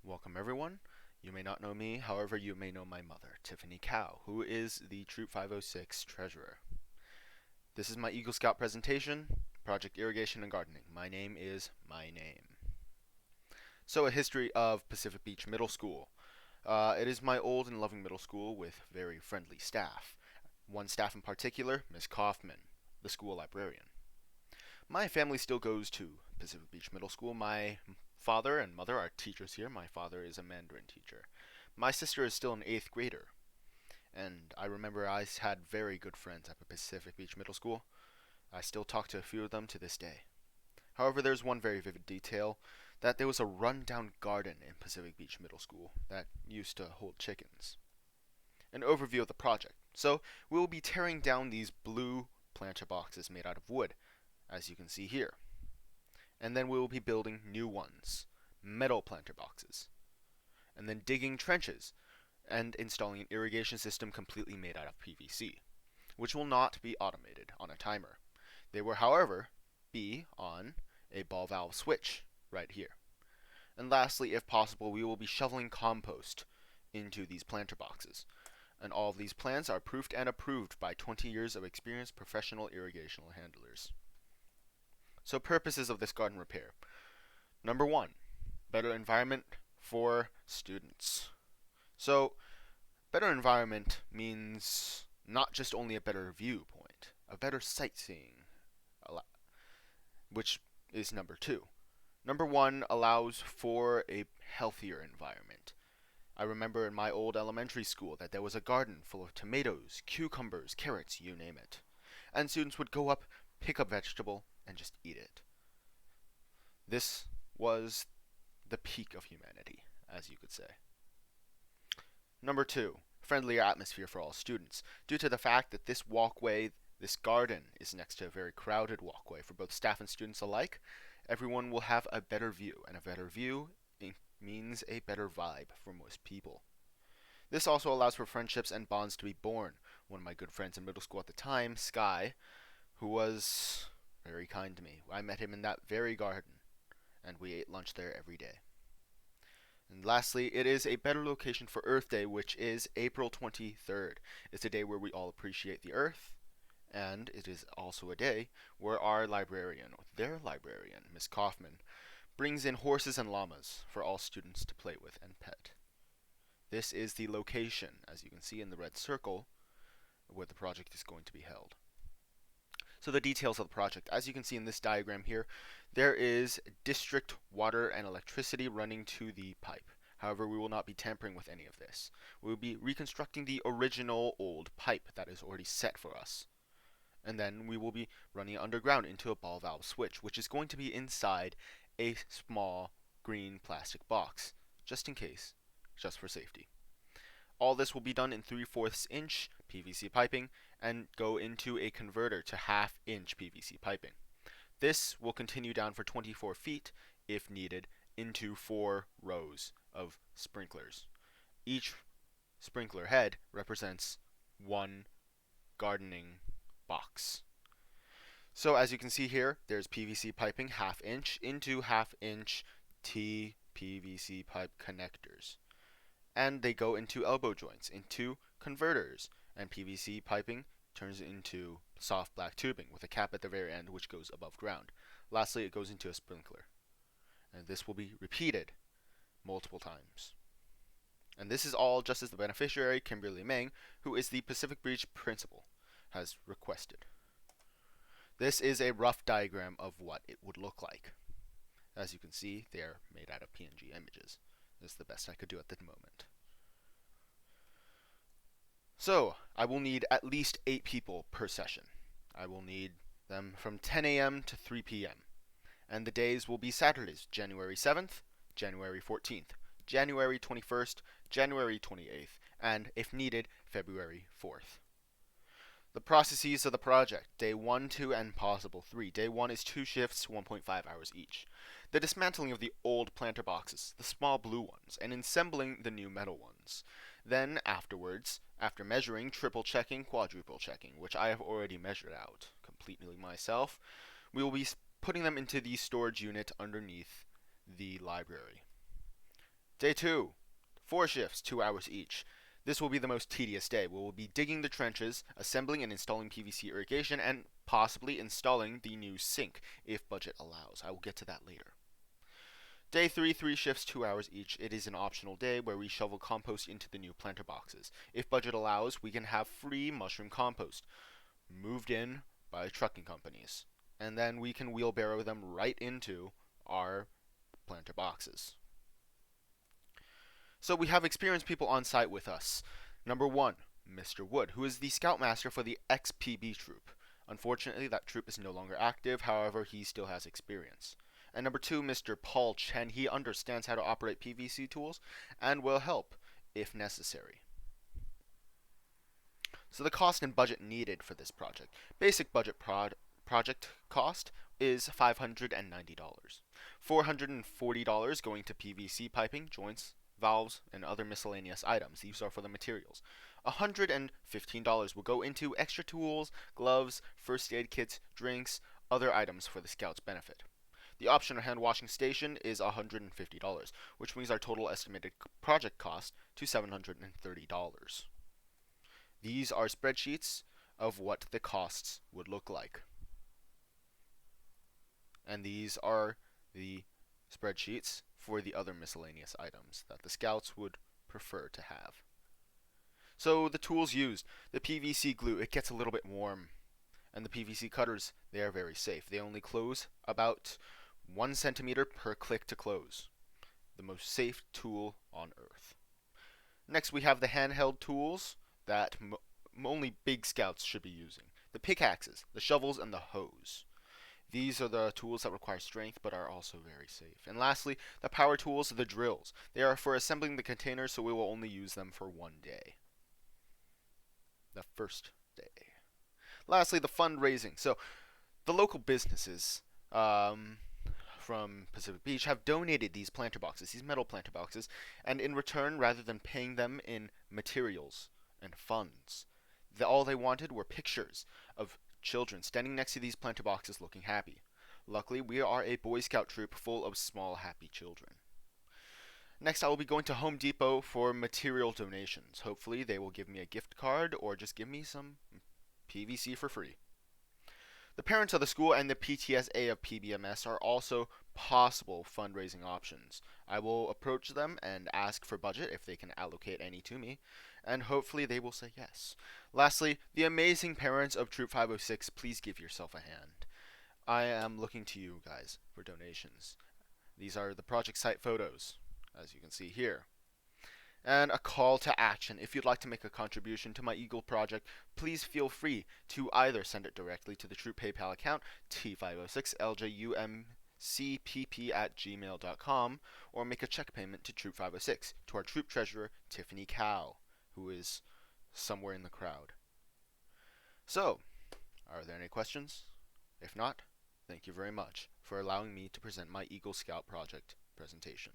Welcome everyone. You may not know me, however you may know my mother, Tiffany Cow, who is the Troop 506 treasurer. This is my Eagle Scout presentation, Project Irrigation and Gardening. My name is my name. So a history of Pacific Beach Middle School. It is my old and loving middle school with very friendly staff. One staff in particular, Miss Kaufman, the school librarian. My family still goes to Pacific Beach Middle School. My father and mother are teachers here. My father is a Mandarin teacher. My sister is still an 8th grader. And I remember I had very good friends at Pacific Beach Middle School. I still talk to a few of them to this day. However, there's one very vivid detail that there was a rundown garden in Pacific Beach Middle School that used to hold chickens. An overview of the project. So, we will be tearing down these blue planter boxes made out of wood, as you can see here. And then we will be building new ones, metal planter boxes. And then digging trenches and installing an irrigation system completely made out of PVC, which will not be automated on a timer. They will, however, be on a ball valve switch right here. And lastly, if possible, we will be shoveling compost into these planter boxes. And all of these plans are proofed and approved by 20 years of experienced professional irrigation handlers. So purposes of this garden repair. Number 1, better environment for students. So better environment means not just only a better viewpoint, a better sightseeing, which is number 2. Number 1 allows for a healthier environment. I remember in my old elementary school that there was a garden full of tomatoes, cucumbers, carrots, you name it. And students would go up, pick a vegetable, and just eat it. This was the peak of humanity, as you could say. Number 2, friendlier atmosphere for all students. Due to the fact that this walkway, this garden, is next to a very crowded walkway for both staff and students alike, everyone will have a better view, and a better view means a better vibe for most people. This also allows for friendships and bonds to be born. One of my good friends in middle school at the time, Sky, who was very kind to me. I met him in that very garden, and we ate lunch there every day. And lastly, it is a better location for Earth Day, which is April 23rd. It's a day where we all appreciate the Earth, and it is also a day where our librarian, or their librarian, Miss Kaufman, brings in horses and llamas for all students to play with and pet. This is the location, as you can see in the red circle, where the project is going to be held. So the details of the project. As you can see in this diagram here, there is district water and electricity running to the pipe. However, we will not be tampering with any of this. We will be reconstructing the original old pipe that is already set for us. And then we will be running it underground into a ball valve switch, which is going to be inside a small green plastic box, just in case, just for safety. All this will be done in 3/4 inch PVC piping and go into a converter to 1/2 inch PVC piping. This will continue down for 24 feet, if needed, into 4 rows of sprinklers. Each sprinkler head represents one gardening box. So as you can see here, there's PVC piping 1/2 inch into 1/2 inch T PVC pipe connectors. And they go into elbow joints, into converters, and PVC piping turns into soft black tubing with a cap at the very end which goes above ground. Lastly, it goes into a sprinkler. And this will be repeated multiple times. And this is all just as the beneficiary, Kimberly Meng, who is the Pacific Beach principal, has requested. This is a rough diagram of what it would look like. As you can see, they are made out of PNG images. This is the best I could do at the moment. So, I will need at least 8 people per session. I will need them from 10 a.m. to 3 p.m. And the days will be Saturdays, January 7th, January 14th, January 21st, January 28th, and, if needed, February 4th. The processes of the project, day 1, 2, and possible 3. Day 1 is 2 shifts, 1.5 hours each. The dismantling of the old planter boxes, the small blue ones, and assembling the new metal ones. Then, afterwards, after measuring, triple checking, quadruple checking, which I have already measured out completely myself, we will be putting them into the storage unit underneath the library. Day 2, 4 shifts, 2 hours each. This will be the most tedious day. We will be digging the trenches, assembling and installing PVC irrigation, and possibly installing the new sink, if budget allows. I will get to that later. Day 3, 3 shifts, 2 hours each. It is an optional day where we shovel compost into the new planter boxes. If budget allows, we can have free mushroom compost moved in by trucking companies. And then we can wheelbarrow them right into our planter boxes. So we have experienced people on site with us. Number 1, Mr. Wood, who is the scoutmaster for the XPB troop. Unfortunately, that troop is no longer active, however, he still has experience. And number 2, Mr. Paul Chen, he understands how to operate PVC tools and will help if necessary. So the cost and budget needed for this project. Basic budget project cost is $590. $440 going to PVC piping, joints, valves, and other miscellaneous items. These are for the materials. $115 will go into extra tools, gloves, first aid kits, drinks, other items for the scouts' benefit. The optional hand washing station is $150, which brings our total estimated project cost to $730. These are spreadsheets of what the costs would look like. And these are the spreadsheets for the other miscellaneous items that the scouts would prefer to have. So the tools used, the PVC glue, it gets a little bit warm. And the PVC cutters, they are very safe. They only close about 1 centimeter per click to close. The most safe tool on earth. Next we have the handheld tools that only big scouts should be using. The pickaxes, the shovels, and the hose. These are the tools that require strength but are also very safe. And lastly, the power tools, the drills. They are for assembling the containers, so we will only use them for 1 day. The first day. Lastly, the fundraising. So the local businesses from Pacific Beach have donated these planter boxes, these metal planter boxes, and in return, rather than paying them in materials and funds, all they wanted were pictures of children standing next to these planter boxes looking happy. Luckily, we are a Boy Scout troop full of small, happy children. Next, I will be going to Home Depot for material donations. Hopefully, they will give me a gift card or just give me some PVC for free. The parents of the school and the PTSA of PBMS are also possible fundraising options. I will approach them and ask for budget if they can allocate any to me, and hopefully they will say yes. Lastly, the amazing parents of Troop 506, please give yourself a hand. I am looking to you guys for donations. These are the project site photos, as you can see here. And a call to action. If you'd like to make a contribution to my Eagle project, please feel free to either send it directly to the Troop PayPal account, T506LJUMCPP@gmail.com, or make a check payment to Troop 506 to our Troop Treasurer, Tiffany Cow, who is somewhere in the crowd. So, are there any questions? If not, thank you very much for allowing me to present my Eagle Scout project presentation.